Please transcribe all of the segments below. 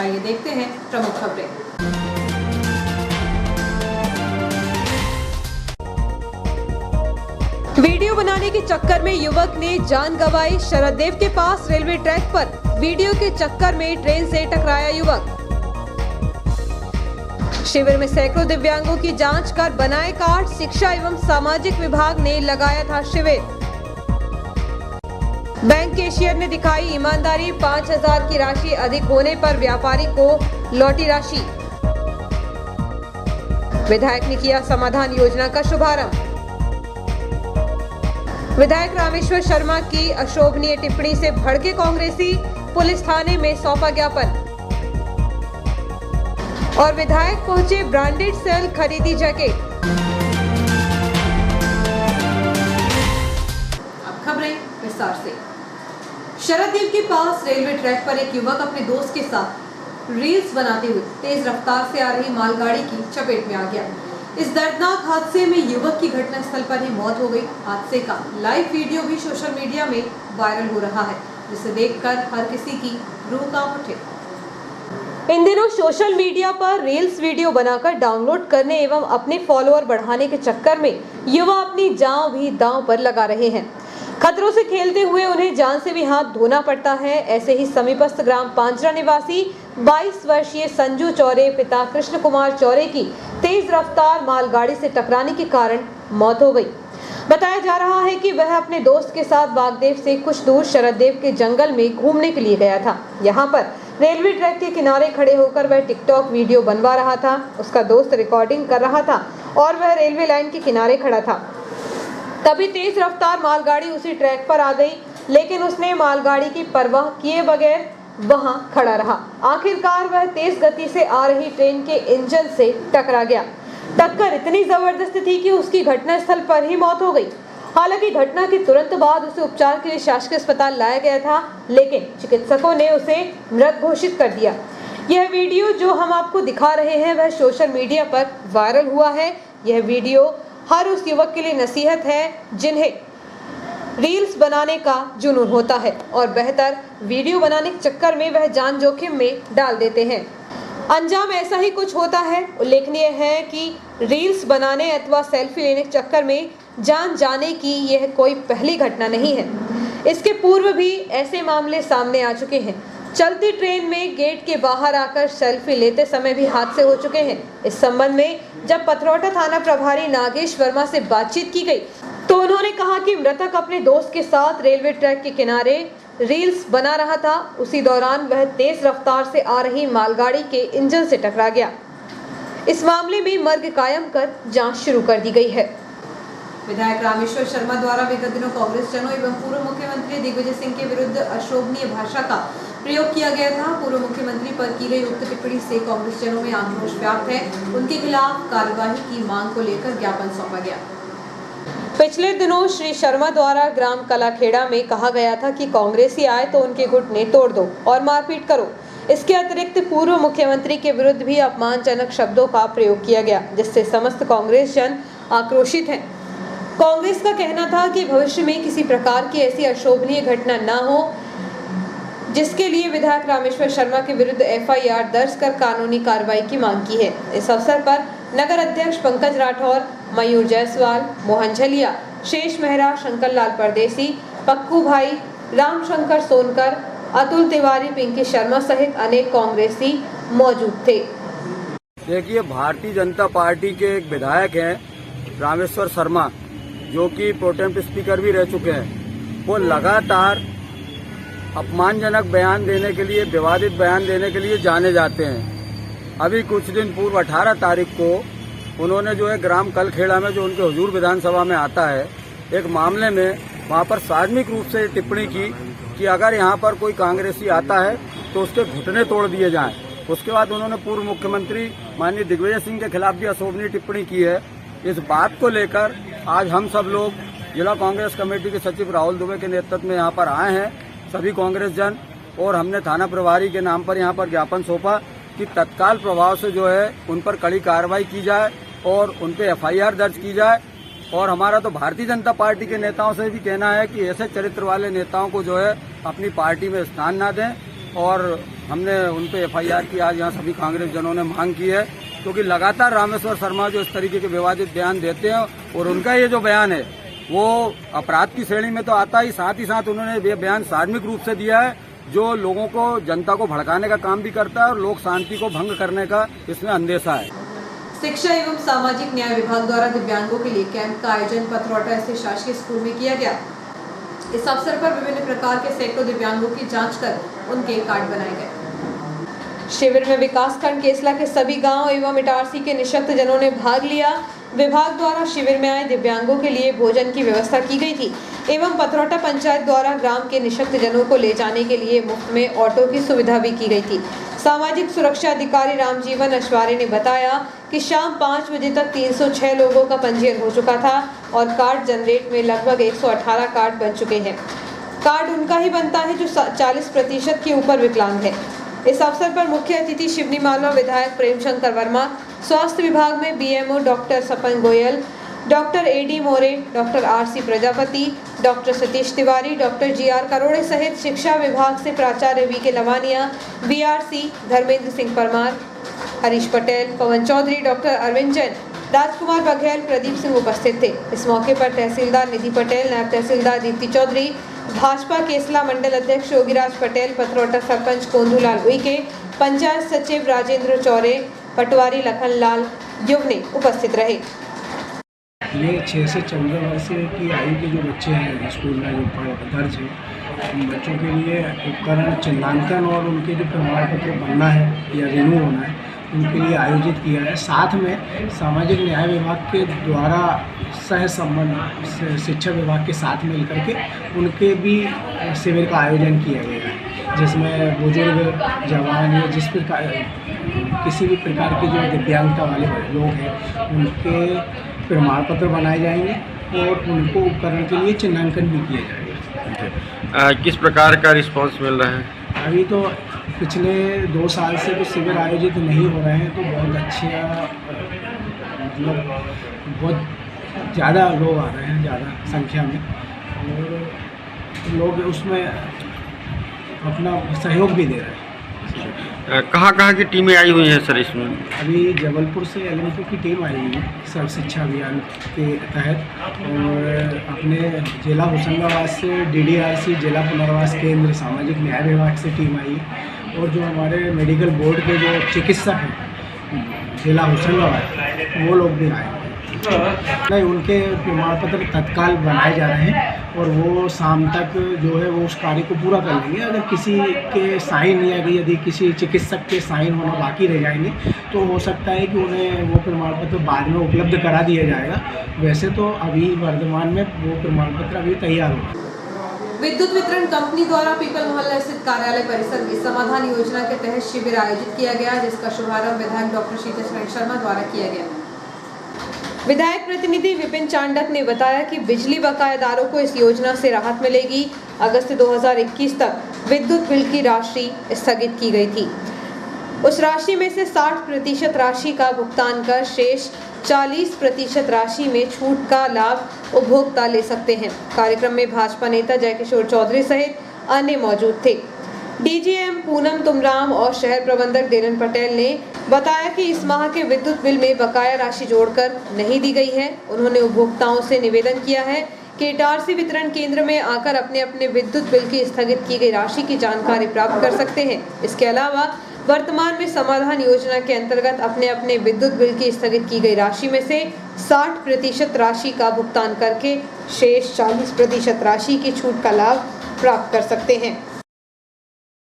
आइए देखते हैं प्रमुख खबरें। वीडियो बनाने के चक्कर में युवक ने जान गंवाई। शरददेव के पास रेलवे ट्रैक पर वीडियो के चक्कर में ट्रेन से टकराया युवक। शिविर में सैकड़ों दिव्यांगों की जांच कर बनाए कार्ड। शिक्षा एवं सामाजिक विभाग ने लगाया था शिविर। बैंक कैशियर ने दिखाई ईमानदारी। 5,000 की राशि अधिक होने पर व्यापारी को लौटी राशि। विधायक ने किया समाधान योजना का शुभारंभ। विधायक रामेश्वर शर्मा की अशोभनीय टिप्पणी से भड़के कांग्रेसी। पुलिस थाने में सौंपा ज्ञापन। और विधायक पहुंचे ब्रांडेड सेल खरीदी जैकेट। अब खबरें विस्तार से। शरददेव के पास रेलवे ट्रैक पर एक युवक अपने दोस्त के साथ रील्स बनाते हुए तेज रफ्तार से आ रही मालगाड़ी की चपेट में आ गया। इस दर्दनाक हादसे में युवक की घटनास्थल पर ही मौत हो गई। हादसे का लाइव वीडियो भी सोशल मीडिया में वायरल हो रहा है, जिसे देखकर हर किसी की रूह कांप उठे। इन दिनों सोशल मीडिया पर रील्स वीडियो बनाकर डाउनलोड करने एवं अपने फॉलोअर बढ़ाने के चक्कर में युवा अपनी जान भी दांव पर लगा रहे हैं। खतरों से खेलते हुए उन्हें जान से भी हाथ धोना पड़ता है। ऐसे ही समीपस्थ ग्राम पांचरा निवासी 22 वर्षीय संजू चौरे पिता कृष्ण कुमार चौरे की तेज रफ्तार मालगाड़ी से टकराने के कारण मौत हो गई। बताया जा रहा है कि वह अपने दोस्त के साथ वागदेव से कुछ दूर शरददेव के जंगल में घूमने के लिए गया था। यहाँ पर रेलवे ट्रैक के किनारे खड़े होकर वह टिकटॉक वीडियो बनवा रहा था। उसका दोस्त रिकॉर्डिंग कर रहा था और वह रेलवे लाइन के किनारे खड़ा था। तभी तेज रफ्तार मालगाड़ी उसी ट्रैक पर आ गई, लेकिन उसने मालगाड़ी की परवाह किए बगैर वहां खड़ा रहा। आखिरकार वह तेज गति से आ रही ट्रेन के इंजन से टकरा गया। टक्कर इतनी जबरदस्त थी कि उसकी घटनास्थल पर ही मौत हो गई। हालांकि घटना के तुरंत बाद उसे उपचार के लिए शासकीय अस्पताल लाया गया था, लेकिन चिकित्सकों ने उसे मृत घोषित कर दिया। यह वीडियो जो हम आपको दिखा रहे हैं वह सोशल मीडिया पर वायरल हुआ है। यह वीडियो हर उस युवक के लिए नसीहत है जिन्हें रील्स बनाने का जुनून होता है और बेहतर वीडियो बनाने के चक्कर में वह जान जोखिम में डाल देते हैं। अंजाम ऐसा ही कुछ होता है। उल्लेखनीय है कि रील्स बनाने अथवा सेल्फी लेने के चक्कर में जान जाने की यह कोई पहली घटना नहीं है। इसके पूर्व भी ऐसे मामले सामने आ चुके हैं। चलती ट्रेन में गेट के बाहर आकर सेल्फी लेते समय भी हादसे हो चुके हैं। इस संबंध में जब पथरौटा थाना प्रभारी नागेश वर्मा से बातचीत की गई तो उन्होंने कहा कि मृतक अपने दोस्त के साथ रेलवे ट्रैक के किनारे रील्स बना रहा था। उसी दौरान वह तेज रफ्तार से आ रही मालगाड़ी के इंजन से टकरा गया। इस मामले में मर्ग कायम कर जांच शुरू कर दी गई है। विधायक रामेश्वर शर्मा द्वारा विगत दिनों कांग्रेस जनों एवं पूर्व मुख्यमंत्री दिग्विजय सिंह के विरुद्ध अशोभनीय भाषा का प्रयोग किया गया था। पूर्व मुख्यमंत्री पर की गई उक्त टिप्पणी से कांग्रेस जनों में आक्रोश व्याप्त है। उनके खिलाफ कार्यवाही की मांग को लेकर ज्ञापन सौंपा गया। पिछले दिनों श्री शर्मा द्वारा ग्राम कलाखेड़ा में कहा गया था कि कांग्रेसी आए तो उनके घुटने तोड़ दो और मारपीट करो। इसके अतिरिक्त पूर्व मुख्यमंत्री के विरुद्ध भी अपमानजनक शब्दों का प्रयोग किया गया, जिससे समस्त कांग्रेस जन आक्रोशित हैं। कांग्रेस का कहना था कि भविष्य में किसी प्रकार की ऐसी अशोभनीय घटना न हो, जिसके लिए विधायक रामेश्वर शर्मा के विरुद्ध FIR दर्ज कर कानूनी कार्रवाई की मांग की है। इस अवसर पर नगर अध्यक्ष पंकज राठौर, मयूर जायसवाल, मोहन झलिया, शेष मेहरा, शंकर लाल परदेसी, पक्कू भाई, रामशंकर सोनकर, अतुल तिवारी, पिंकी शर्मा सहित अनेक कांग्रेसी मौजूद थे। देखिए, भारतीय जनता पार्टी के एक विधायक हैं रामेश्वर शर्मा, जो कि प्रोटेम स्पीकर भी रह चुके हैं। वो लगातार अपमानजनक बयान देने के लिए, विवादित बयान देने के लिए जाने जाते हैं। अभी कुछ दिन पूर्व 18 तारीख को उन्होंने जो है ग्राम कलखेड़ा में, जो उनके हुजूर विधानसभा में आता है, एक मामले में वहां पर सार्वजनिक रूप से टिप्पणी की कि अगर यहां पर कोई कांग्रेसी आता है तो उसके घुटने तोड़ दिए जाएं। उसके बाद उन्होंने पूर्व मुख्यमंत्री माननीय दिग्विजय सिंह के खिलाफ भी अशोभनीय टिप्पणी की है। इस बात को लेकर आज हम सब लोग जिला कांग्रेस कमेटी के सचिव राहुल दुबे के नेतृत्व में यहाँ पर आए हैं, सभी कांग्रेस जन, और हमने थाना प्रभारी के नाम पर यहाँ पर ज्ञापन सौंपा कि तत्काल प्रभाव से जो है उन पर कड़ी कार्रवाई की जाए और उन पे FIR दर्ज की जाए। और हमारा तो भारतीय जनता पार्टी के नेताओं से भी कहना है कि ऐसे चरित्र वाले नेताओं को जो है अपनी पार्टी में स्थान ना दें और हमने उन पे FIR की आज यहाँ सभी कांग्रेस जनों ने मांग की है, क्योंकि लगातार रामेश्वर शर्मा जो इस तरीके के विवादित बयान देते हैं और उनका ये जो बयान है वो अपराध की श्रेणी में तो आता ही, साथ उन्होंने ये बयान सार्वजनिक रूप से दिया है जो लोगों को, जनता को भड़काने का काम भी करता है और लोक शांति को भंग करने का इसमें अंदेशा है। शिक्षा एवं सामाजिक न्याय विभाग द्वारा दिव्यांगों के लिए कैंप का आयोजन पथरौटा स्थित शासकीय स्कूल में किया गया। इस अवसर पर विभिन्न प्रकार के सैकड़ों दिव्यांगों की जांच कर उनके कार्ड बनाए गए। शिविर में विकासखंड केसला के सभी गांव एवं इटारसी के निःशक्त जनों ने भाग लिया। विभाग द्वारा शिविर में आए दिव्यांगों के लिए भोजन की व्यवस्था की गई थी एवं पथरौटा पंचायत द्वारा ग्राम के निःशक्त जनों को ले जाने के लिए मुफ्त में ऑटो की सुविधा भी की गई थी। सामाजिक सुरक्षा अधिकारी रामजीवन अश्वारे ने बताया कि शाम 5 बजे तक 306 लोगों का पंजीयन हो चुका था और कार्ड जनरेट में लगभग 118 कार्ड बन चुके हैं। कार्ड उनका ही बनता है जो 40% के ऊपर विकलांग है। इस अवसर पर मुख्य अतिथि शिवनी मालवा विधायक प्रेमशंकर वर्मा, स्वास्थ्य विभाग में BMO doctor Sapan Goyal, doctor AD More, doctor RC Prajapati, doctor Satish Tiwari, doctor GR Karode सहित शिक्षा विभाग से प्राचार्य VK Lavania, BRC Dharmendra Singh Parmar, Harish Patel, Pawan Chaudhary, doctor Arvind Jain, Rajkumar Baghel, Pradeep Singh उपस्थित थे। इस मौके पर तहसीलदार निधि पटेल, नायब तहसीलदार दीप्ति चौधरी, भाजपा केसला मंडल अध्यक्ष योगीराज पटेल, पथरौटा सरपंच कोंदूलाल उइके, पंचायत सचिव राजेंद्र चौरे, पटवारी लखनलाल युवने उपस्थित रहे। ये 6 से 14 वर्ष की आयु के जो बच्चे हैं स्कूल में जो दर्ज है, उन बच्चों के लिए उपकरण चिन्हांकन और उनके जो प्रमाण पत्र बनना है या रिन्यू होना है उनके लिए आयोजित किया है। साथ में सामाजिक न्याय विभाग के द्वारा सह संबंध शिक्षा विभाग के साथ मिल करके उनके भी शिविर का आयोजन किया गया है, जिसमें बुजुर्ग, जवान या जिस प्रकार किसी भी प्रकार की जो दिव्यांगता वाले लोग हैं उनके प्रमाण पत्र बनाए जाएंगे और उनको उपकरण के लिए चिन्हांकन भी किया जाएगा। किस प्रकार का रिस्पांस मिल रहा है? अभी तो पिछले 2 साल से तो शिविर आयोजित नहीं हो रहे हैं, तो बहुत अच्छा, मतलब बहुत ज़्यादा लोग आ रहे हैं, ज़्यादा संख्या में, और लोग उसमें अपना सहयोग भी दे रहे हैं। कहाँ की टीमें आई हुई हैं सर इसमें? अभी जबलपुर से LMP की टीम आई हुई है सर्व शिक्षा अभियान के तहत, और अपने जिला होशंगाबाद से DDRC जिला पुनर्वास केंद्र सामाजिक न्याय विभाग से टीम आई है, और जो हमारे मेडिकल बोर्ड के जो चिकित्सक हैं जिला होशंगाबाद वो लोग भी आए हैं। नहीं, उनके प्रमाण पत्र तत्काल बनाए जा रहे हैं और वो शाम तक जो है वो उस कार्य को पूरा कर लेंगे। अगर किसी के साइन या यदि किसी चिकित्सक के साइन होना बाकी रह जाएंगे तो हो सकता है कि उन्हें वो प्रमाण पत्र बाद में उपलब्ध करा दिया जाएगा। वैसे तो अभी वर्तमान में वो प्रमाण पत्र अभी तैयार होगा। विद्युत वितरण कंपनी द्वारा पीपल मोहल्ला स्थित कार्यालय परिसर में समाधान योजना के तहत शिविर आयोजित किया गया, जिसका शुभारंभ विधायक डॉक्टर शीतल शर्मा द्वारा किया गया। विधायक प्रतिनिधि विपिन चांडक ने बताया कि बिजली बकायादारों को इस योजना से राहत मिलेगी। अगस्त 2021 तक विद्युत बिल की राशि स्थगित की गई थी। उस राशि में से 60% राशि का भुगतान कर शेष 40% राशि में छूट का लाभ उपभोक्ता ले सकते हैं। कार्यक्रम में भाजपा नेता जयकिशोर चौधरी सहित अन्य मौजूद थे। DGM पूनम तुमराम और शहर प्रबंधक डेरन पटेल ने बताया कि इस माह के विद्युत बिल में बकाया राशि जोड़कर नहीं दी गई है। उन्होंने उपभोक्ताओं से निवेदन किया है कि इटारसी वितरण केंद्र में आकर अपने अपने विद्युत बिल की स्थगित की गई राशि की जानकारी प्राप्त कर सकते हैं। इसके अलावा वर्तमान में समाधान योजना के अंतर्गत अपने अपने विद्युत बिल की स्थगित की गई राशि में से 60% राशि का भुगतान करके शेष 40% राशि की छूट का लाभ प्राप्त कर सकते हैं।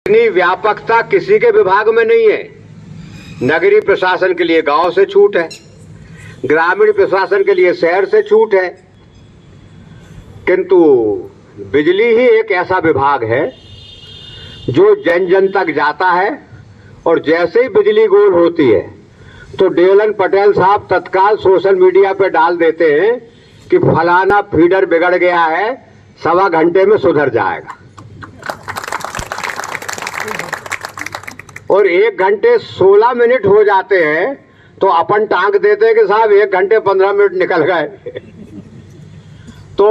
इतनी व्यापकता किसी के विभाग में नहीं है। नगरीय प्रशासन के लिए गांव से छूट है, ग्रामीण प्रशासन के लिए शहर से छूट है, किंतु बिजली ही एक ऐसा विभाग है जो जन जन तक जाता है, और जैसे ही बिजली गोल होती है तो डेलन पटेल साहब तत्काल सोशल मीडिया पे डाल देते हैं कि फलाना फीडर बिगड़ गया है, 1.25 घंटे में सुधर जाएगा, और 1 घंटे 16 मिनट हो जाते हैं तो अपन टांग देते हैं कि साहब 1 घंटे 15 मिनट निकल गए। तो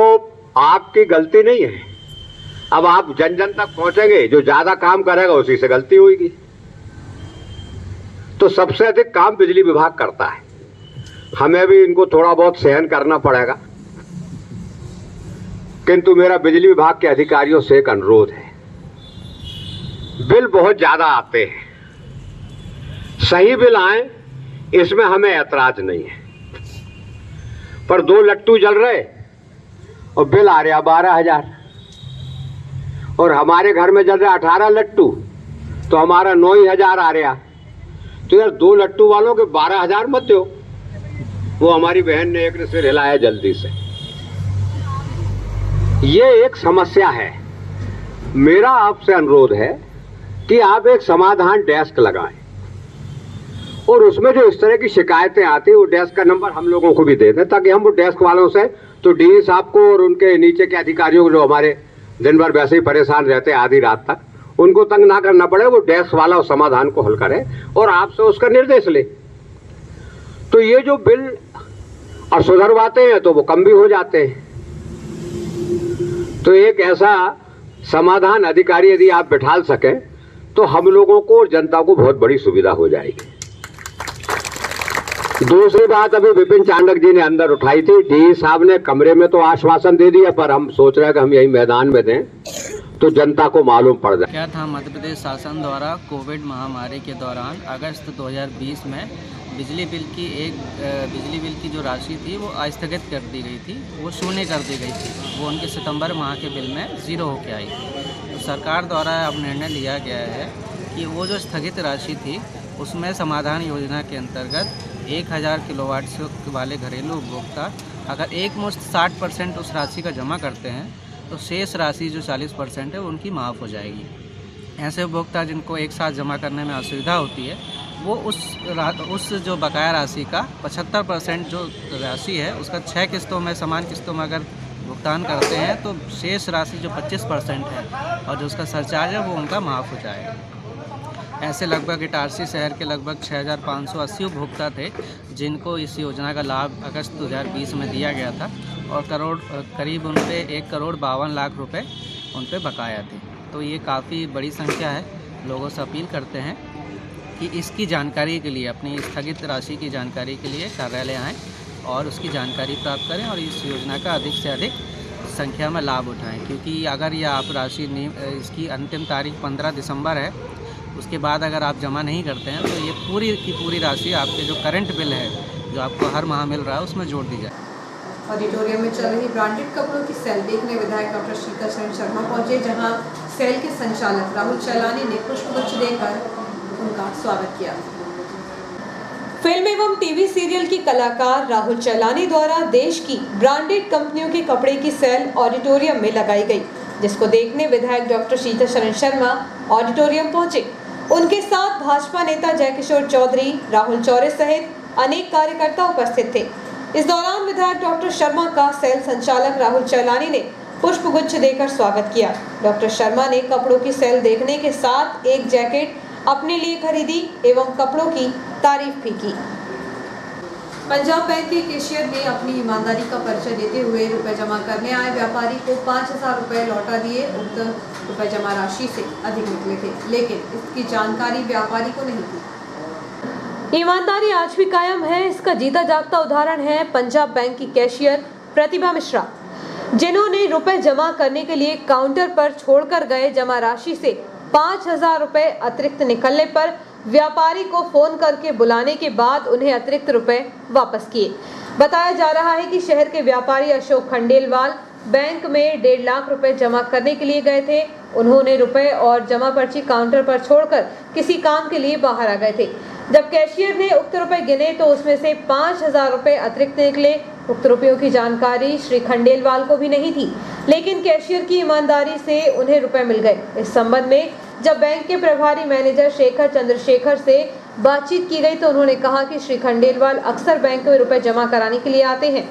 आपकी गलती नहीं है। अब आप जन जन तक पहुंचेंगे, जो ज्यादा काम करेगा उसी से गलती होगी। तो सबसे अधिक काम बिजली विभाग करता है। हमें भी इनको थोड़ा बहुत सहन करना पड़ेगा, किंतु मेरा बिजली विभाग के अधिकारियों से एक अनुरोध है। बिल बहुत ज्यादा आते हैं, सही बिल आए इसमें हमें ऐतराज नहीं है, पर 2 लट्टू जल रहे और बिल आ रहा 12,000, और हमारे घर में जल रहा 18 लट्टू तो हमारा 9,000 आ रहा। तो यार 2 लट्टू वालों के 12,000 मत दो। वो हमारी बहन ने एक सिर हिलाया जल्दी से। ये एक समस्या है। मेरा आपसे अनुरोध है कि आप एक समाधान डेस्क लगाएं और उसमें जो इस तरह की शिकायतें आती है वो डेस्क का नंबर हम लोगों को भी दे दें, ताकि हम वो डेस्क वालों से, तो डीई साहब को और उनके नीचे के अधिकारियों को जो हमारे दिन भर वैसे ही परेशान रहते हैं आधी रात तक, उनको तंग ना करना पड़े। वो डेस्क वाला उस समाधान को हल करे और आपसे उसका निर्देश ले। तो ये जो बिल और सुधरवाते हैं तो वो कम भी हो जाते हैं। तो एक ऐसा समाधान अधिकारी यदि आप बिठा सकें तो हम लोगों को और जनता को बहुत बड़ी सुविधा हो जाएगी। दूसरी बात अभी विपिन चांडक जी ने अंदर उठाई थी। डी साहब ने कमरे में तो आश्वासन दे दिया, पर हम सोच रहे हैं कि हम यही मैदान में दें तो जनता को मालूम पड़ जाए। क्या था, मध्य प्रदेश शासन द्वारा कोविड महामारी के दौरान अगस्त 2020 में बिजली बिल की जो राशि थी वो स्थगित कर दी गई थी, वो शून्य कर दी गई थी। वो उनके सितंबर माह के बिल में 0 होकर आई। तो सरकार द्वारा अब निर्णय लिया गया है कि वो जो स्थगित राशि थी उसमें समाधान योजना के अंतर्गत 1000 किलोवाट वाले घरेलू उपभोक्ता अगर एक मुश्त 60% उस राशि का जमा करते हैं तो शेष राशि जो 40% है उनकी माफ़ हो जाएगी। ऐसे उपभोक्ता जिनको एक साथ जमा करने में असुविधा होती है वो उस जो बकाया राशि का 75% जो राशि है उसका 6 किस्तों में, समान किस्तों में अगर भुगतान करते हैं तो शेष राशि जो 25% है और जो उसका सरचार्ज है वो उनका माफ़ हो जाएगा। ऐसे लगभग इटारसी शहर के लगभग 6,580 उपभोक्ता थे जिनको इस योजना का लाभ अगस्त 2020 में दिया गया था और करीब उन पे 1,52,00,000 रुपए उन पे बकाया थे। तो ये काफ़ी बड़ी संख्या है। लोगों से अपील करते हैं कि इसकी जानकारी के लिए, अपनी स्थगित राशि की जानकारी के लिए कार्यालय आएँ और उसकी जानकारी प्राप्त करें और इस योजना का अधिक से अधिक संख्या में लाभ उठाएँ। क्योंकि अगर यह आप राशि इसकी अंतिम तारीख 15 दिसंबर है, उसके बाद अगर आप जमा नहीं करते हैं तो ये पूरी की पूरी राशि आपके जो करंट बिल है जो आपको हर माह मिल रहा है उसमें जोड़ दी जाए। ऑडिटोरियम में चल रही ब्रांडेड कपड़ों की सेल देखने विधायक डॉक्टर शीतल शर्मा पहुंचे, जहां सेल के संचालक राहुल चैलानी ने पुष्पगुच्छ देकर उनका स्वागत किया। फिल्म एवं टीवी सीरियल की कलाकार राहुल चैलानी द्वारा देश की ब्रांडेड कंपनियों के कपड़े की सेल ऑडिटोरियम में लगाई गई, जिसको देखने विधायक डॉक्टर शीतल शर्मा ऑडिटोरियम पहुंचे। उनके साथ भाजपा नेता जयकिशोर चौधरी, राहुल चौरे सहित अनेक कार्यकर्ता उपस्थित थे। इस दौरान विधायक डॉक्टर शर्मा का सेल संचालक राहुल चैलानी ने पुष्पगुच्छ देकर स्वागत किया। डॉक्टर शर्मा ने कपड़ों की सेल देखने के साथ एक जैकेट अपने लिए खरीदी एवं कपड़ों की तारीफ भी की। पंजाब बैंक के कैशियर ने अपनी ईमानदारी का परिचय देते हुए रुपए जमा करने आए व्यापारी को 5,000 रुपए लौटा दिए। उक्त रुपए जमा राशि से अधिक निकले थे, लेकिन इसकी जानकारी व्यापारी को नहीं थी। ईमानदारी आज भी कायम है। इसका जीता जागता उदाहरण है पंजाब बैंक की कैशियर प्रतिभा मिश्रा, जिन्होंने रुपए जमा करने के लिए काउंटर पर छोड़कर गए जमा राशि से 5,000 रुपए अतिरिक्त निकलने पर व्यापारी को फोन करके बुलाने के बाद उन्हें अतिरिक्त रुपए वापस किए। बताया जा रहा है कि शहर के व्यापारी अशोक खंडेलवाल बैंक में 1.5 लाख रुपए जमा करने के लिए गए थे। उन्होंने रुपए और जमा पर्ची काउंटर पर छोड़कर किसी काम के लिए बाहर आ गए थे। जब कैशियर ने उक्त रुपए गिने तो उसमें से 5,000 रुपए अतिरिक्त निकले। उक्त रुपयों की जानकारी श्री खंडेलवाल को भी नहीं थी, लेकिन कैशियर की ईमानदारी से उन्हें रुपए मिल गए। इस संबंध में जब बैंक के प्रभारी मैनेजर शेखर चंद्रशेखर से बातचीत की गई तो उन्होंने कहा कि श्री खंडेलवाल अक्सर बैंक में रुपए जमा कराने के लिए आते हैं।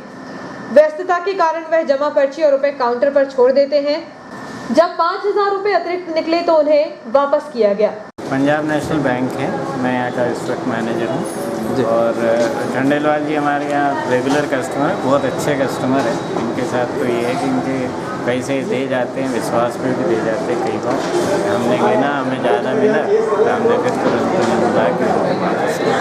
व्यस्तता के कारण वह जमा पर्ची और रुपए काउंटर पर छोड़ देते हैं। जब 5,000 रुपए अतिरिक्त निकले तो उन्हें वापस किया गया। पंजाब नेशनल बैंक है, मैं यहाँ का डिस्ट्रिक्ट मैनेजर हूँ और खंडेलवाल जी हमारे यहाँ रेगुलर कस्टमर, बहुत अच्छे कस्टमर हैं। इनके साथ तो ये है कि इनके पैसे दे जाते हैं, विश्वास पे भी दे जाते हैं। कई बार हमने गिना, हमें ज़्यादा मिला तो हमने फिर तुरंत बुला के वापस किया।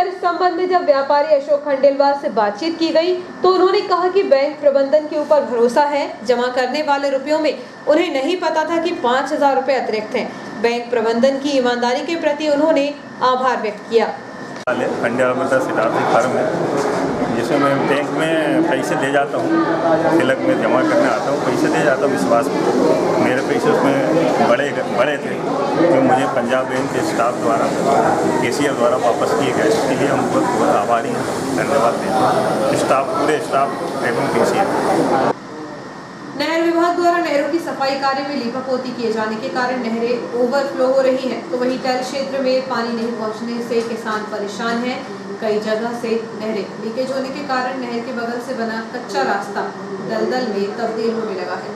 इधर इस संबंध में जब व्यापारी अशोक खंडेलवाल से बातचीत की गई तो उन्होंने कहा कि बैंक प्रबंधन के ऊपर भरोसा है, जमा करने वाले रुपयों में उन्हें नहीं पता था कि 5,000 रुपए अतिरिक्त हैं। बैंक प्रबंधन की ईमानदारी के प्रति उन्होंने आभार व्यक्त किया। खंडेलवाल फर्म है जिसमें मैं बैंक में पैसे ले जाता हूँ, तिलक में जमा करने आता हूँ, पैसे ले जाता हूँ विश्वास में। मेरे पैसे उसमें बड़े थे जो मुझे पंजाब बैंक के स्टाफ द्वारा, कैशियर द्वारा वापस किए गए। इसके लिए हम बहुत आभारी हैं, धन्यवाद देते हैं स्टाफ, पूरे स्टाफ एवं कैशियर। नहर विभाग द्वारा नहरों की सफाई कार्य में लीपापोती किए जाने के कारण नहरें ओवरफ्लो हो रही हैं, तो वहीं तल क्षेत्र में पानी नहीं पहुंचने से किसान परेशान हैं। कई जगह से नहरें लीकेज होने के कारण नहर के बगल से बना कच्चा रास्ता दलदल में तब्दील होने लगा है।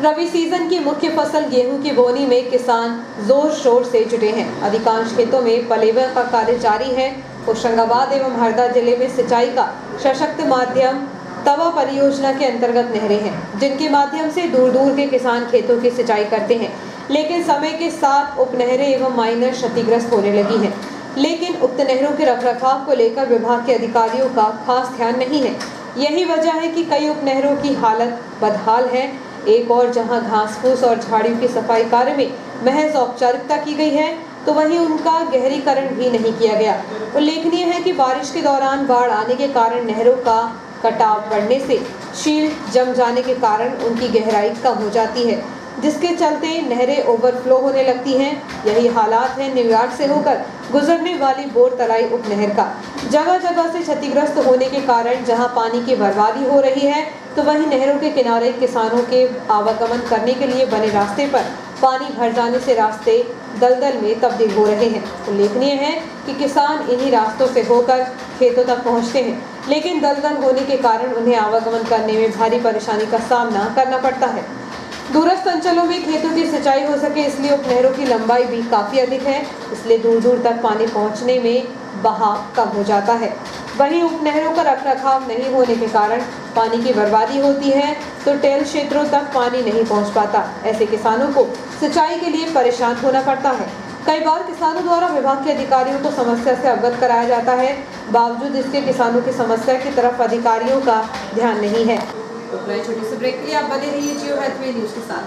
रबी सीजन की मुख्य फसल गेहूं की बोनी में किसान जोर शोर से जुटे हैं। अधिकांश खेतों में पलेवा का कार्य जारी है। होशंगाबाद एवं हरदा जिले में सिंचाई का सशक्त माध्यम तवा परियोजना के अंतर्गत नहरें हैं, जिनके माध्यम से दूर दूर के किसान खेतों की सिंचाई करते हैं। लेकिन समय के साथ उप नहरें एवं माइनर क्षतिग्रस्त होने लगी हैं। लेकिन उक्त नहरों के रखरखाव को लेकर विभाग के अधिकारियों का खास ध्यान नहीं है। यही वजह है कि कई उप नहरों की हालत बदहाल है। एक और जहां घास फूस और झाड़ियों की सफाई कार्य में महज औपचारिकता की गई है, तो वहीं उनका गहरीकरण भी नहीं किया गया। उल्लेखनीय है कि बारिश के दौरान बाढ़ आने के कारण नहरों का कटाव बढ़ने से शील्ड जम जाने के कारण उनकी गहराई कम हो जाती है, जिसके चलते नहरें ओवरफ्लो होने लगती हैं। यही हालात है न्यूयॉर्क से होकर गुजरने वाली बोर तलाई उप नहर का। जगह जगह से क्षतिग्रस्त होने के कारण जहां पानी की बर्बादी हो रही है, तो वहीं नहरों के किनारे किसानों के आवागमन करने के लिए बने रास्ते पर पानी भर जाने से रास्ते दलदल में तब्दील हो रहे हैं। उल्लेखनीय है कि किसान इन्हीं रास्तों से होकर खेतों तक पहुंचते हैं, लेकिन दलदल होने के कारण उन्हें आवागमन करने में भारी परेशानी का सामना करना पड़ता है। दूरस्थ अंचलों में खेतों की सिंचाई हो सके इसलिए उप नहरों की लंबाई भी काफ़ी अधिक है, इसलिए दूर दूर तक पानी पहुंचने में बहाव कम हो जाता है। वहीं उप नहरों का रखरखाव नहीं होने के कारण पानी की बर्बादी होती है, तो टेल क्षेत्रों तक पानी नहीं पहुंच पाता। ऐसे किसानों को सिंचाई के लिए परेशान होना पड़ता है। कई बार किसानों द्वारा विभाग के अधिकारियों को समस्या से अवगत कराया जाता है, बावजूद इसके किसानों की समस्या की तरफ अधिकारियों का ध्यान नहीं है। तो छोटी सी ब्रेक के लिए आप बने रहिए जियो हेल्थ न्यूज के साथ।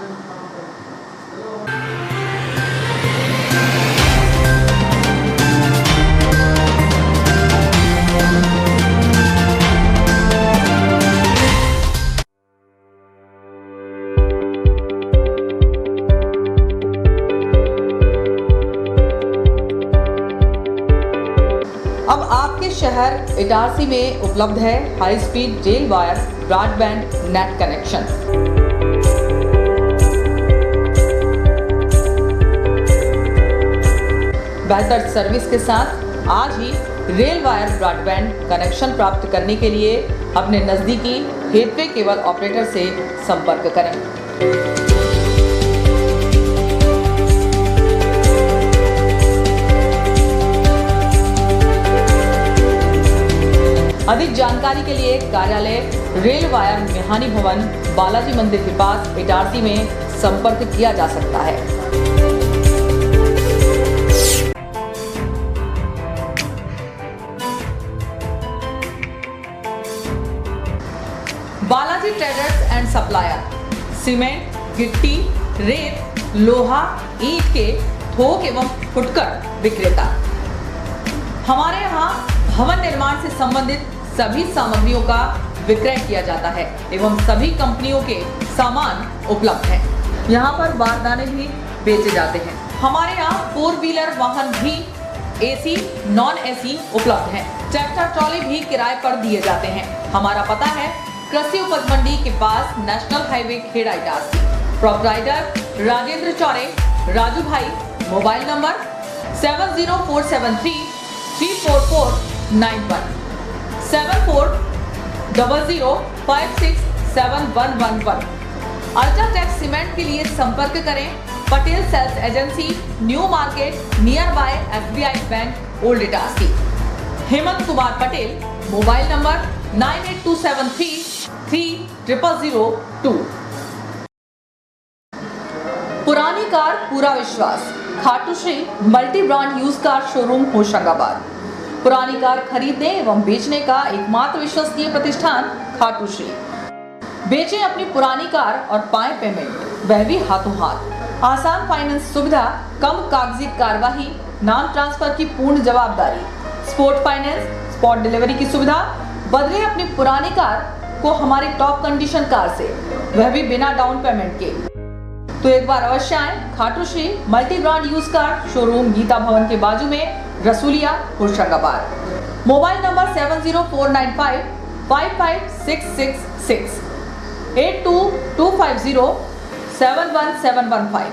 अब आपके शहर इटारसी में उपलब्ध है high speed rail wire broadband net connection. बेहतर सर्विस के साथ आज ही रेल वायर ब्रॉडबैंड कनेक्शन प्राप्त करने के लिए अपने नज़दीकी हेटवे केबल ऑपरेटर से संपर्क करें। अधिक जानकारी के लिए कार्यालय रेल वायर मेहानी भवन बालाजी मंदिर के पास इटारसी में संपर्क किया जा सकता है। Balaji traders and supplier cement, गिट्टी, रेत, लोहा, ईंट के थोक एवं फुटकर विक्रेता। हमारे यहाँ भवन निर्माण से संबंधित सभी सामग्रियों का विक्रय किया जाता है एवं सभी कंपनियों के सामान उपलब्ध हैं। यहाँ पर बारदाने भी बेचे जाते हैं। हमारे यहाँ 4 व्हीलर वाहन भी एसी, नॉन एसी उपलब्ध हैं। ट्रैक्टर ट्रॉली भी किराए पर दिए जाते हैं। हमारा पता है कृषि उपज मंडी के पास national highway Kheda Itarsi. Proprietor Rajendra Chaure, Raju भाई। Mobile number 70473 34491 7400567111। अल्ट्राटेक सीमेंट के लिए संपर्क करें Patel sales agency, new market, nearby SBI bank, old Itarsi. Hemant Kumar Patel. Mobile number 9827330002। पुरानी कार पूरा विश्वास, Khatu Shri multi brand use car showroom Hoshangabad. पुरानी कार खरीदने एवं बेचने का एकमात्र विश्वसनीय प्रतिष्ठान खाटू श्री। बेचें अपनी पुरानी कार और पाएं पेमेंट, वह भी हाथों हाथ। आसान फाइनेंस सुविधा, कम कागजी कार्यवाही, नाम ट्रांसफर की पूर्ण जवाबदारी, स्पोर्ट फाइनेंस, स्पॉट डिलीवरी की सुविधा। बदले अपनी पुरानी कार को हमारी टॉप कंडीशन कार से, वह भी बिना डाउन पेमेंट के। तो एक बार अवश्य आएं Khatu Shri multi brand use car showroom, Geeta Bhavan के बाजू में, Rasuliya, Hoshangabad. Mobile number 70495 55666 8225071715।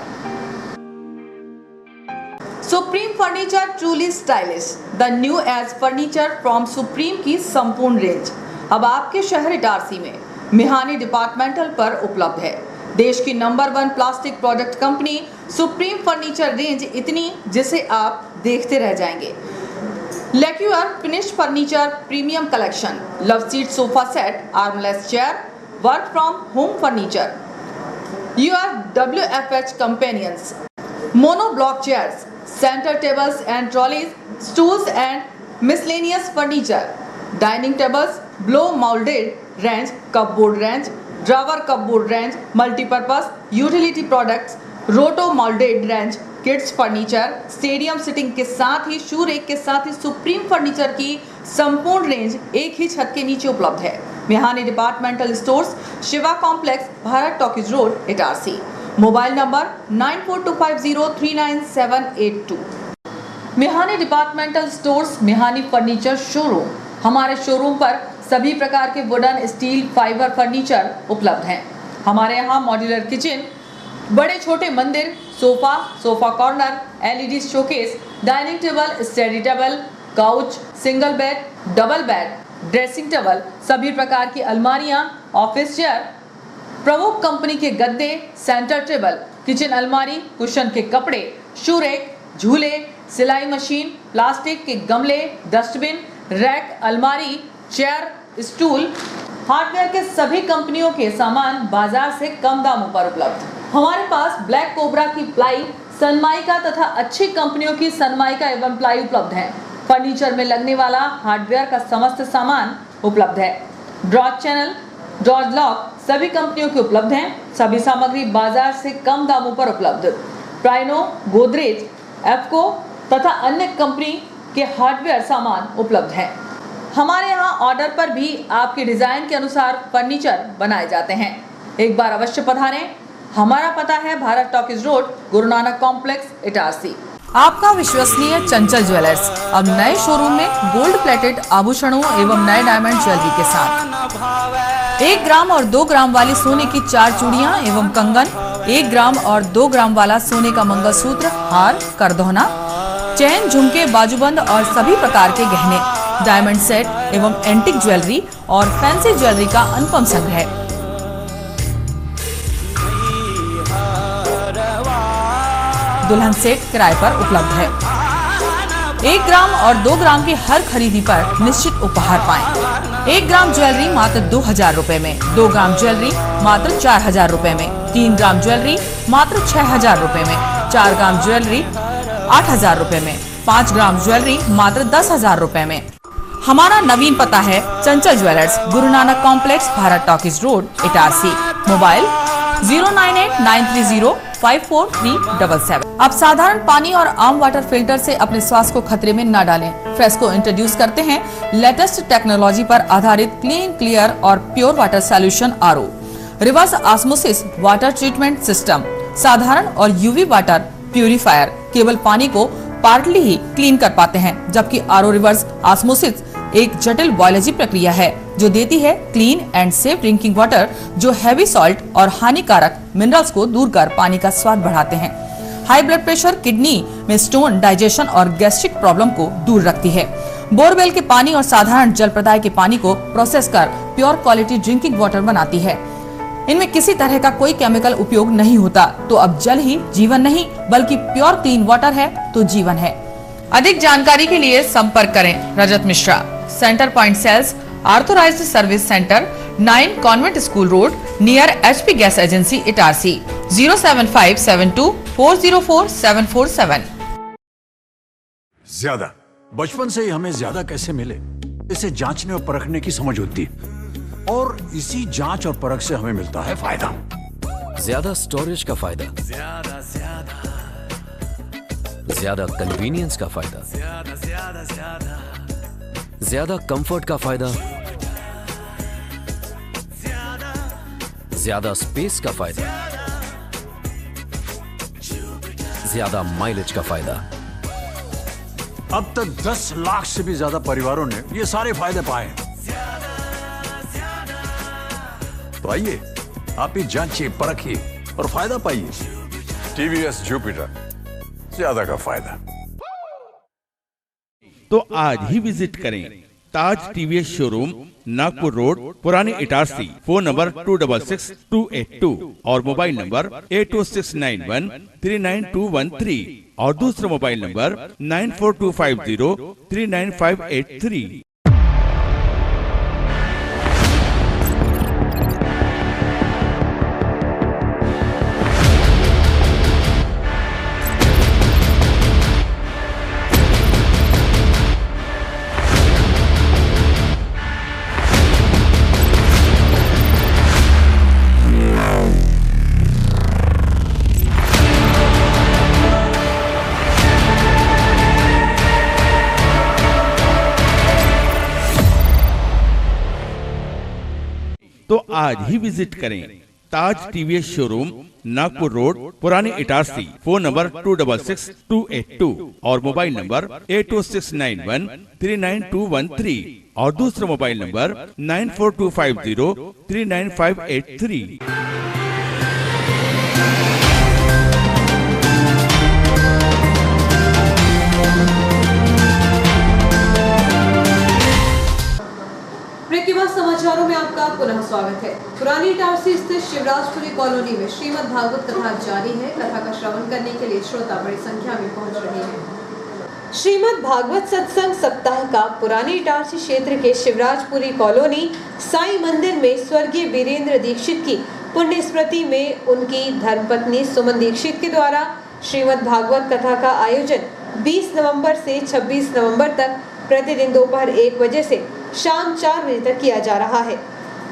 Supreme furniture truly stylish, the new age furniture from Supreme की संपूर्ण रेंज अब आपके शहर इटारसी में मिहानी डिपार्टमेंटल पर उपलब्ध है। देश की number 1 plastic product company supreme furniture range इतनी जिसे आप देखते रह जाएंगे। Lacquer finish furniture premium collection, love seat sofa set, armless chair, work from home furniture, your WFH companions, mono block chairs, center tables and trolleys, stools and miscellaneous furniture, dining tables, blow molded range, cupboard range, drawer cupboard range, multi-purpose utility products, roto molded range, kids furniture, stadium sitting के साथ ही शू rake के साथ ही supreme furniture की संपूर्ण range एक ही छत के नीचे उपलब्ध है। Mihani departmental stores, Shiva complex, Bharat talkies road, Itarsi. Mobile number 9425039782। Mihani departmental stores, Mihani furniture showroom. हमारे शोरूम पर सभी प्रकार के वुडन, स्टील, फाइबर फर्नीचर उपलब्ध हैं। हमारे यहाँ मॉड्यूलर किचन, बड़े छोटे मंदिर, sofa, sofa corner, LED showcase, dining table, study table, couch, single bed, double bed, dressing table, सभी प्रकार की अलमारियां, ऑफिस चेयर, प्रमुख कंपनी के गद्दे, सेंटर टेबल, किचन अलमारी, कुशन के कपड़े, शू रेक, झूले, सिलाई मशीन, प्लास्टिक के गमले, डस्टबिन, रैक, अलमारी, चेयर, स्टूल, हार्डवेयर के सभी कंपनियों के सामान बाजार से कम दामों पर उपलब्ध। हमारे पास ब्लैक कोबरा की प्लाई, सनमाइका तथा अच्छी कंपनियों की सनमाइका एवं प्लाई उपलब्ध है। फर्नीचर में लगने वाला हार्डवेयर का समस्त सामान उपलब्ध है। ड्रॉज चैनल, ड्रॉज लॉक सभी कंपनियों के उपलब्ध हैं। सभी सामग्री बाजार से कम दामों पर उपलब्ध। प्राइनो, गोदरेज, एफको तथा अन्य कंपनी के हार्डवेयर सामान उपलब्ध है। हमारे यहाँ ऑर्डर पर भी आपके डिजाइन के अनुसार फर्नीचर बनाए जाते हैं। एक बार अवश्य पधारें। हमारा पता है Bharat talkies road, Guru Nanak complex, Itarsi. आपका विश्वसनीय चंचल ज्वेलर्स अब नए शोरूम में गोल्ड प्लेटेड आभूषणों एवं नए डायमंड ज्वेलरी के साथ 1 ग्राम और 2 ग्राम वाली सोने की 4 चूड़ियां एवं कंगन, 1 ग्राम और 2 ग्राम वाला सोने का मंगलसूत्र, हार, करदौना, चैन, झुमके, बाजूबंद और सभी प्रकार के गहने, डायमंड सेट एवं एंटिक ज्वेलरी और फैंसी ज्वेलरी का अनुपम संग्रह। दुल्हन सेट किराए पर उपलब्ध है। 1 ग्राम और 2 ग्राम की हर खरीदी पर निश्चित उपहार पाएं। 1 ग्राम ज्वेलरी मात्र 2000 रुपए में, 2 ग्राम ज्वेलरी मात्र 4000 रुपए में, 3 ग्राम ज्वेलरी मात्र 6000 रुपए में, 4 ग्राम ज्वेलरी 8000 रुपए में, 5 ग्राम ज्वेलरी मात्र 10000 रुपए में। हमारा नवीन पता है चंचल jewellers, Guru Nanak complex, Bharat talkies road, Itarsi. Mobile 09893054377। अब साधारण पानी और आम वाटर फिल्टर से अपने स्वास्थ्य को खतरे में न डालें। फ्रेस्को इंट्रोड्यूस करते हैं लेटेस्ट टेक्नोलॉजी पर आधारित क्लीन, क्लियर और pure water solution RO, reverse osmosis water treatment system. साधारण और UV वाटर प्यूरिफायर केवल पानी को पार्टली ही क्लीन कर पाते हैं, जबकि RO रिवर्स ऑस्मोसिस एक जटिल बायोलॉजी प्रक्रिया है जो देती है clean and safe drinking water, जो हैवी सॉल्ट और हानिकारक मिनरल्स को दूर कर पानी का स्वाद बढ़ाते हैं। हाई ब्लड प्रेशर, किडनी में स्टोन, डाइजेशन और गैस्ट्रिक प्रॉब्लम को दूर रखती है। बोरवेल के पानी और साधारण जल प्रदाय के पानी को प्रोसेस कर प्योर क्वालिटी ड्रिंकिंग वाटर बनाती है। इनमें किसी तरह का कोई केमिकल उपयोग नहीं होता। तो अब जल ही जीवन नहीं बल्कि प्योर क्लीन वाटर है तो जीवन है। अधिक जानकारी के लिए संपर्क करें Rajat Mishra, centre point sales, authorised service centre, 9 convent school road, near HP gas agency, Itarsi. 07572404747। ज्यादा बचपन से ही हमें ज्यादा कैसे मिले इसे जांचने और परखने की समझ होती है, और इसी जांच और परख से हमें मिलता है फायदा। ज्यादा स्टोरेज का फायदा, ज्यादा कन्वीनियंस का फायदा, ज्यादा कंफर्ट का फायदा, ज्यादा स्पेस का फायदा, ज्यादा माइलेज का फायदा। अब तक 10 लाख से भी ज्यादा परिवारों ने ये सारे फायदे पाए हैं। तो आइए आप भी जांचिए, परखिए और फायदा पाइए। टीवीएस जुपिटर, ज्यादा का फायदा। तो आज ही विजिट करें ताज टीवीएस शोरूम, नागपुर रोड, पुरानी इटारसी। फोन नंबर 266282 और मोबाइल नंबर 80691 39213 और दूसरा मोबाइल नंबर 94250 39583। तो आज ही विजिट करें ताज टीवीएस शोरूम, नागपुर रोड, पुरानी इटारसी। फोन नंबर 266282 और मोबाइल नंबर 80691 39213 और दूसरा मोबाइल नंबर 94250 39583। समाचारों में आपका पुनः स्वागत है। पुरानी इटारसी स्थित शिवराजपुरी कॉलोनी में श्रीमद् भागवत कथा जारी है। कथा का श्रवण करने के लिए श्रोता बड़ी संख्या में पहुंच रहे हैं। श्रीमद् भागवत सत्संग सप्ताह का पुरानी इटारसी क्षेत्र के शिवराजपुरी कॉलोनी साईं मंदिर में स्वर्गीय वीरेंद्र दीक्षित की पुण्य स्मृति में उनकी धर्मपत्नी सुमन दीक्षित के द्वारा श्रीमद् भागवत कथा का आयोजन 20 नवंबर से 26 नवंबर तक प्रतिदिन दोपहर 1 बजे से शाम 4 बजे तक किया जा रहा है।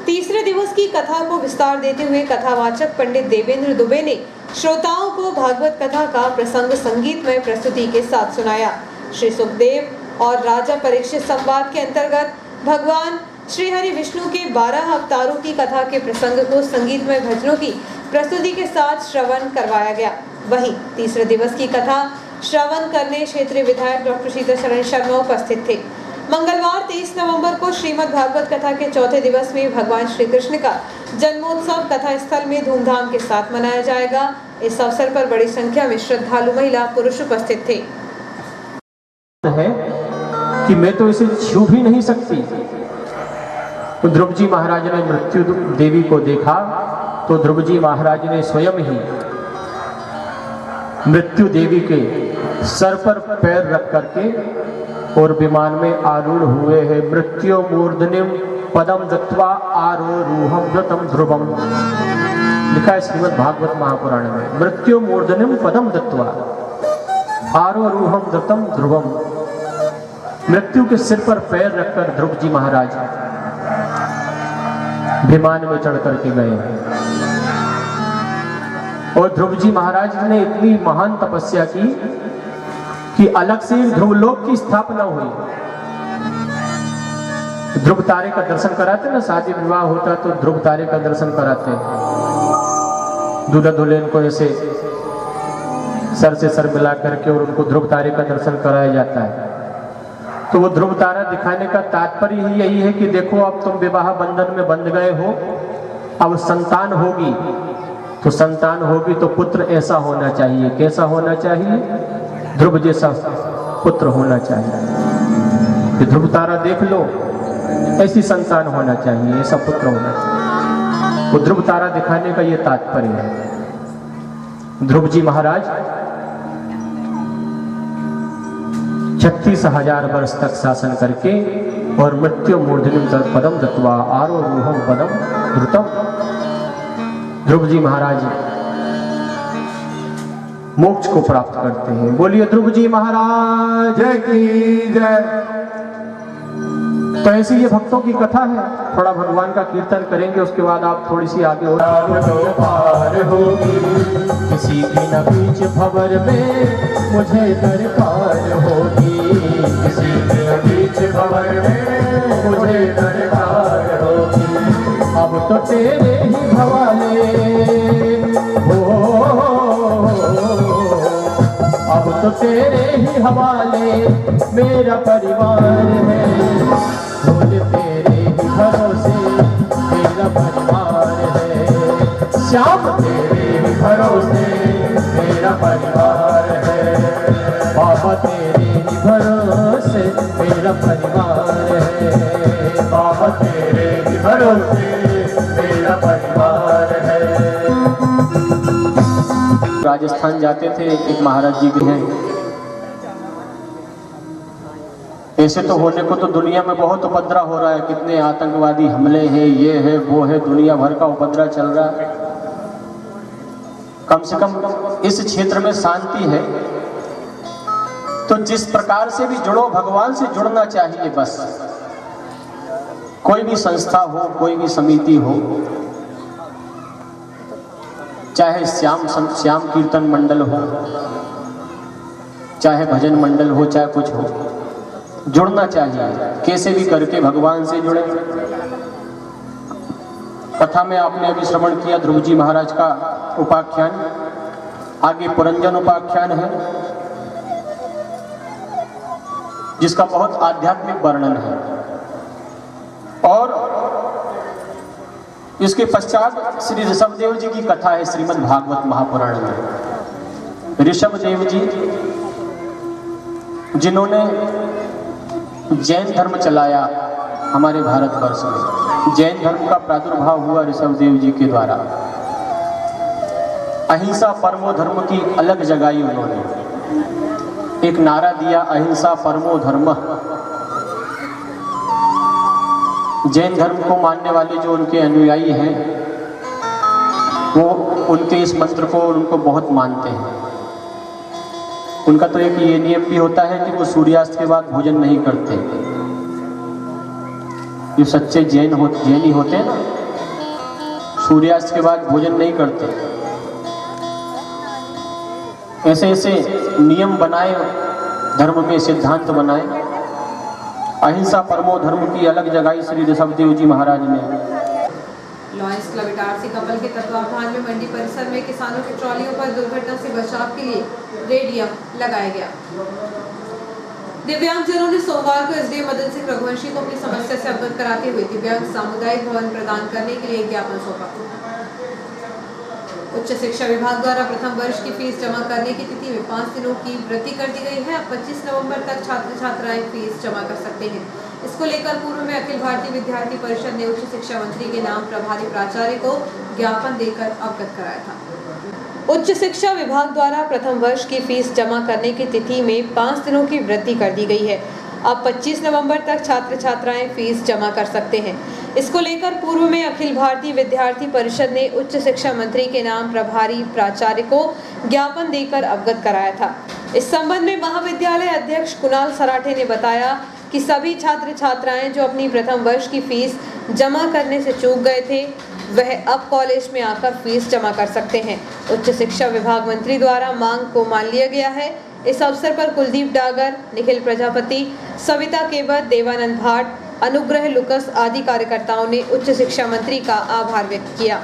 तीसरे दिवस की कथा को विस्तार देते हुए कथावाचक पंडित देवेंद्र दुबे ने श्रोताओं को भागवत कथा का प्रसंग संगीतमय प्रस्तुति के साथ सुनाया। श्री सुखदेव और राजा परीक्षित संवाद के अंतर्गत भगवान श्री हरि विष्णु के 12 अवतारों की कथा के प्रसंग को संगीतमय भजनों की प्रस्तुति के साथ श्रवण करवाया गया। वहीं तीसरे दिवस की कथा श्रवण करने क्षेत्रीय विधायक डॉक्टर शीतल शर्मा उपस्थित थे। मंगलवार 23 नवंबर को श्रीमद् भागवत कथा के चौथे दिवस में भगवान श्री कृष्ण का जन्मोत्सव कथा स्थल में धूमधाम के साथ मनाया जाएगा। इस अवसर पर बड़ी संख्या में श्रद्धालु महिला पुरुष उपस्थित थे। है कि मैं तो इसे छू भी नहीं सकती। तो ध्रुव जी महाराज ने मृत्यु देवी को देखा तो ध्रुव जी महाराज ने स्वयं ही मृत्यु देवी के सर पर पैर रख करके और विमान में आरूढ़ हुए हैं। मृत्यु मूर्धनिम पदम दत्वा आरोरूहम व्रतम ध्रुवम, लिखा है श्रीमद् भागवत महापुराण में। मृत्यु मूर्धनिम पदम दत्वा आरोरूहम व्रतम ध्रुवम, मृत्यु के सिर पर पैर रखकर ध्रुव जी महाराज विमान में चढ़ करके गए। और ध्रुव जी महाराज ने इतनी महान तपस्या की कि अलग से ध्रुवलोक की स्थापना हुई। ध्रुव तारे का दर्शन कराते ना, शादी विवाह होता तो ध्रुव तारे का दर्शन कराते। दूल्हा दुल्हन को ऐसे सर से सर मिला करके और उनको ध्रुव तारे का दर्शन कराया जाता है। तो वो ध्रुव तारा दिखाने का तात्पर्य ही यही है कि देखो अब तुम विवाह बंधन में बंध गए हो, अब संतान होगी तो संतान होगी तो पुत्र ऐसा होना चाहिए। कैसा होना चाहिए? ध्रुव जैसा पुत्र होना चाहिए। ध्रुव तारा देख लो, ऐसी संतान होना चाहिए, ऐसा पुत्र होना चाहिए। तो ध्रुव तारा दिखाने का ये तात्पर्य है। ध्रुव जी महाराज 36,000 वर्ष तक शासन करके और मृत्यु मूर्धनिम पदम दत्वा आरोरूहम पदम द्रुतम, ध्रुव जी महाराज मोक्ष को प्राप्त करते हैं। बोलिए ध्रुव जी महाराज की जय। तो ऐसी ये भक्तों की कथा है। थोड़ा भगवान का कीर्तन करेंगे, उसके बाद आप थोड़ी सी आगे हो। पार होगी किसी की न बीच भंवर में मुझे दरकार होगी, किसी की न बीच भंवर में मुझे दरकार होगी। अब तो तेरे ही हवाले हो, अब तो तेरे ही हवाले मेरा परिवार है। बोल तेरे ही भरोसे मेरा परिवार है। श्याम तेरे ही भरोसे मेरा परिवार है। बाबा तेरे ही भरोसे मेरा परिवार है। बाबा तेरे ही भरोसे मेरा परिवार है। राजस्थान जाते थे, एक महाराज जी भी हैं। ऐसे तो होने को तो दुनिया में बहुत उपद्रव हो रहा है, कितने आतंकवादी हमले हैं, ये है वो है, दुनिया भर का उपद्रव चल रहा है। कम से कम इस क्षेत्र में शांति है। तो जिस प्रकार से भी जुड़ो, भगवान से जुड़ना चाहिए बस। कोई भी संस्था हो, कोई भी समिति हो, चाहे श्याम कीर्तन मंडल हो, चाहे भजन मंडल हो, चाहे कुछ हो, जुड़ना चाहिए। कैसे भी करके भगवान से जुड़े। कथा में आपने अभी श्रवण किया ध्रुव जी महाराज का उपाख्यान, आगे पुरंजन उपाख्यान है जिसका बहुत आध्यात्मिक वर्णन है। और इसके पश्चात श्री ऋषभदेव जी की कथा है श्रीमद् भागवत महापुराण में। ऋषभदेव जी जिन्होंने जैन धर्म चलाया हमारे भारतवर्ष में, जैन धर्म का प्रादुर्भाव हुआ ऋषभदेव जी के द्वारा। अहिंसा परमो धर्म की अलग जगाई उन्होंने। एक नारा दिया, अहिंसा परमो धर्म। जैन धर्म को मानने वाले जो उनके अनुयायी हैं वो उनके इस मंत्र को उनको बहुत मानते हैं। उनका तो एक ये नियम भी होता है कि वो सूर्यास्त के बाद भोजन नहीं करते। जो सच्चे जैनी होते हैं ना, सूर्यास्त के बाद भोजन नहीं करते। ऐसे ऐसे नियम बनाए, धर्म में सिद्धांत बनाए। अहिंसा परमो धर्म की अलग जगाई श्री ऋषभदेव जी महाराज ने। लॉयंस क्लब इटारसी कपल के तत्वावधान में मंडी परिसर में किसानों की ट्रॉलियों पर दुर्घटना से बचाव के लिए रेडियम लगाया गया। दिव्यांगजनों ने सोमवार को एसडीएम मदन सिंह रघुवंशी को अपनी समस्या से अवगत कराते हुए दिव्यांग सामुदायिक भवन प्रदान करने के लिए एक ज्ञापन सौंपा। उच्च शिक्षा विभाग द्वारा प्रथम वर्ष की फीस जमा करने की तिथि में 5 दिनों की वृद्धि कर दी गई है। अब 25 नवंबर तक छात्र छात्राएं फीस जमा कर सकते हैं। इसको लेकर पूर्व में अखिल भारतीय विद्यार्थी परिषद ने उच्च शिक्षा मंत्री के नाम प्रभारी प्राचार्य को ज्ञापन देकर अवगत कराया था। उच्च शिक्षा विभाग द्वारा प्रथम वर्ष की फीस जमा करने की तिथि में 5 दिनों की वृद्धि कर दी गई है। अब 25 नवंबर तक छात्र छात्राएं फीस जमा कर सकते हैं। इसको लेकर पूर्व में अखिल भारतीय विद्यार्थी परिषद ने उच्च शिक्षा मंत्री के नाम प्रभारी प्राचार्य को ज्ञापन देकर अवगत कराया था। इस संबंध में महाविद्यालय अध्यक्ष कुणाल सराठे ने बताया कि सभी छात्र छात्राएं जो अपनी प्रथम वर्ष की फीस जमा करने से चूक गए थे वह अब कॉलेज में आकर फीस जमा कर सकते हैं। उच्च शिक्षा विभाग मंत्री द्वारा मांग को मान लिया गया है। इस अवसर पर कुलदीप डागर, निखिल प्रजापति, सविता केवट, देवानंद भाट, अनुग्रह लुकस आदि कार्यकर्ताओं ने उच्च शिक्षा मंत्री का आभार व्यक्त किया।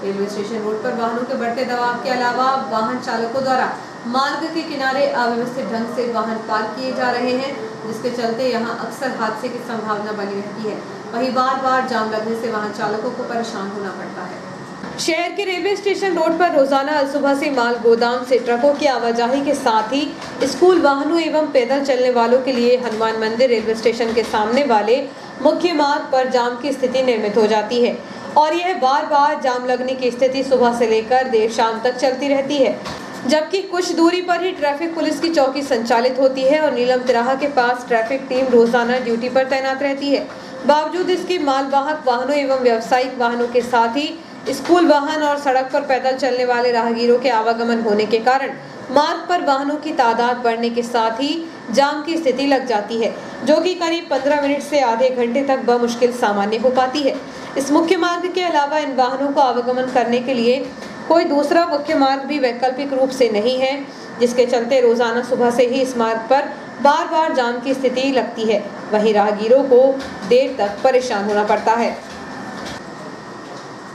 रेलवे स्टेशन रोड पर वाहनों के बढ़ते दबाव के अलावा वाहन चालकों द्वारा मार्ग के किनारे अव्यवस्थित ढंग से वाहन पार्क किए जा रहे हैं, जिसके चलते यहां अक्सर हादसे की संभावना बनी रहती है। वहीं बार बार जाम लगने से वाहन चालकों को परेशान होना पड़ता है। शहर के रेलवे स्टेशन रोड पर रोजाना सुबह से माल गोदाम से ट्रकों की आवाजाही के साथ ही स्कूल वाहनों एवं पैदल चलने वालों के लिए हनुमान मंदिर रेलवे स्टेशन के सामने वाले मुख्य मार्ग पर जाम की स्थिति निर्मित हो जाती है और यह बार बार जाम लगने की स्थिति सुबह से लेकर देर शाम तक चलती रहती है। जबकि कुछ दूरी पर ही ट्रैफिक पुलिस की चौकी संचालित होती है और नीलम तिराहा के पास ट्रैफिक टीम रोजाना ड्यूटी पर तैनात रहती है। बावजूद इसके मालवाहक वाहनों एवं व्यावसायिक वाहनों के साथ ही स्कूल वाहन और सड़क पर पैदल चलने वाले राहगीरों के आवागमन होने के कारण मार्ग पर वाहनों की तादाद बढ़ने के साथ ही जाम की स्थिति लग जाती है, जो कि करीब 15 मिनट से आधे घंटे तक बमुश्किल सामान्य हो पाती है। इस मुख्य मार्ग के अलावा इन वाहनों को आवागमन करने के लिए कोई दूसरा मुख्य मार्ग भी वैकल्पिक रूप से नहीं है, जिसके चलते रोजाना सुबह से ही इस मार्ग पर बार बार जाम की स्थिति लगती है। वहीं राहगीरों को देर तक परेशान होना पड़ता है।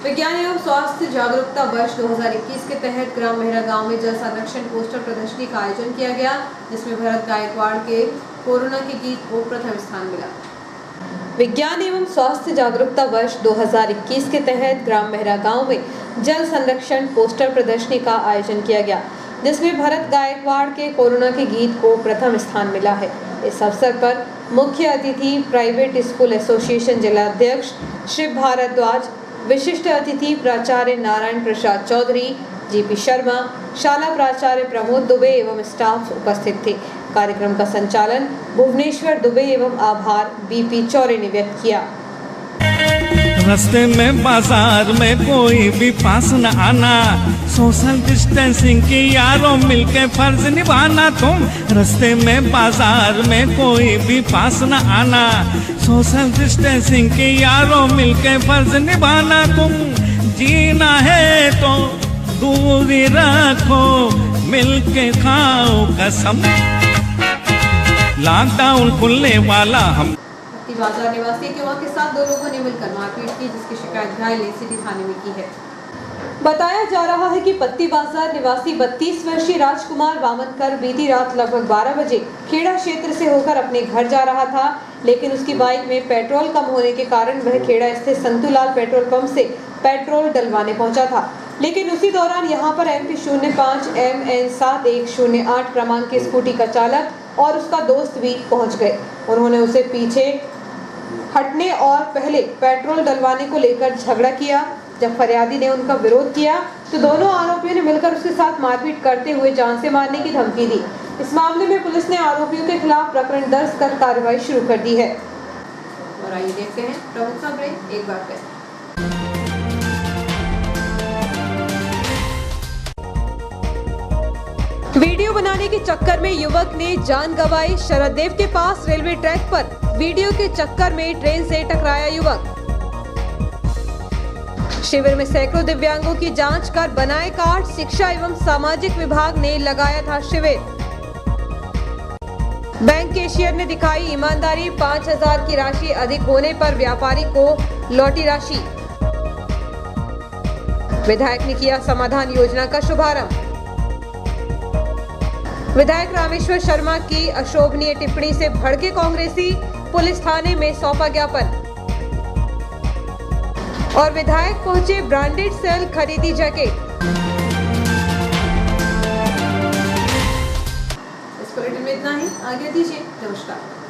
विज्ञान एवं स्वास्थ्य जागरूकता वर्ष 2021 के तहत ग्राम मेहरा गांव में जल संरक्षण पोस्टर प्रदर्शनी का आयोजन किया गया, जिसमें भरत गायकवाड़ के कोरोना के गीत को प्रथम स्थान मिला। विज्ञान एवं स्वास्थ्य जागरूकता वर्ष 2021 के तहत ग्राम मेहरा गांव में जल संरक्षण पोस्टर प्रदर्शनी का आयोजन किया गया, जिसमें भरत गायकवाड़ के कोरोना के गीत को प्रथम स्थान मिला है। इस अवसर पर मुख्य अतिथि प्राइवेट स्कूल एसोसिएशन जिला अध्यक्ष शिव भारद्वाज, विशिष्ट अतिथि प्राचार्य नारायण प्रसाद चौधरी, जीपी शर्मा, शाला प्राचार्य प्रमोद दुबे एवं स्टाफ उपस्थित थे। कार्यक्रम का संचालन भुवनेश्वर दुबे एवं आभार बीपी चौरे ने व्यक्त किया। रास्ते में बाजार में कोई भी पास न आना, सोशल डिस्टेंसिंग की यारों मिलके फर्ज निभाना तुम। रास्ते में बाजार में कोई भी पास न आना, सोशल डिस्टेंसिंग की यारों मिलके फर्ज निभाना तुम। जीना है तो दूरी रखो, मिलके खाओ कसम। लॉकडाउन खुलने वाला हम। बाजार निवासी एक युवक के साथ 2 लोगों ने मिलकर मारपीट की, जिसकी शिकायत घायल सिटी थाने में की है। बताया जा रहा है कि पत्ती बाजार निवासी 32 वर्षीय राजकुमार वामनकर बीती रात लगभग 12 बजे खेड़ा क्षेत्र से होकर अपने घर जा रहा था, लेकिन उसकी बाइक में पेट्रोल कम होने के कारण वह खेड़ा स्थित संतूलाल पेट्रोल पंप से पेट्रोल डलवाने पहुंचा था। लेकिन उसी दौरान यहां पर MP05 MN 7108 क्रमांक की स्कूटी का चालक और उसका दोस्त भी पहुंच गए। उन्होंने उसे पीछे हटने और पहले पेट्रोल डलवाने को लेकर झगड़ा किया। जब फरियादी ने उनका विरोध किया तो दोनों आरोपियों ने मिलकर उसके साथ मारपीट करते हुए जान से मारने की धमकी दी। इस मामले में पुलिस ने आरोपियों के खिलाफ प्रकरण दर्ज कर कार्रवाई शुरू कर दी है। और आइए देखते हैं प्रमुख खबरें एक बार फिर। वीडियो बनाने के चक्कर में युवक ने जान गंवाई। शरददेव के पास रेलवे ट्रैक पर वीडियो के चक्कर में ट्रेन से टकराया युवक। शिविर में सैकड़ों दिव्यांगों की जांच कर बनाए कार्ड। शिक्षा एवं सामाजिक विभाग ने लगाया था शिविर। बैंक कैशियर ने दिखाई ईमानदारी, 5000 की राशि अधिक होने पर व्यापारी को लौटी राशि। विधायक ने किया समाधान योजना का शुभारंभ। विधायक रामेश्वर शर्मा की अशोभनीय टिप्पणी से भड़के कांग्रेसी, पुलिस थाने में सौंपा ज्ञापन। और विधायक पहुंचे ब्रांडेड सेल खरीदी जैकेट। इस बुलेटिन में इतना ही, आगे दीजिए, नमस्कार।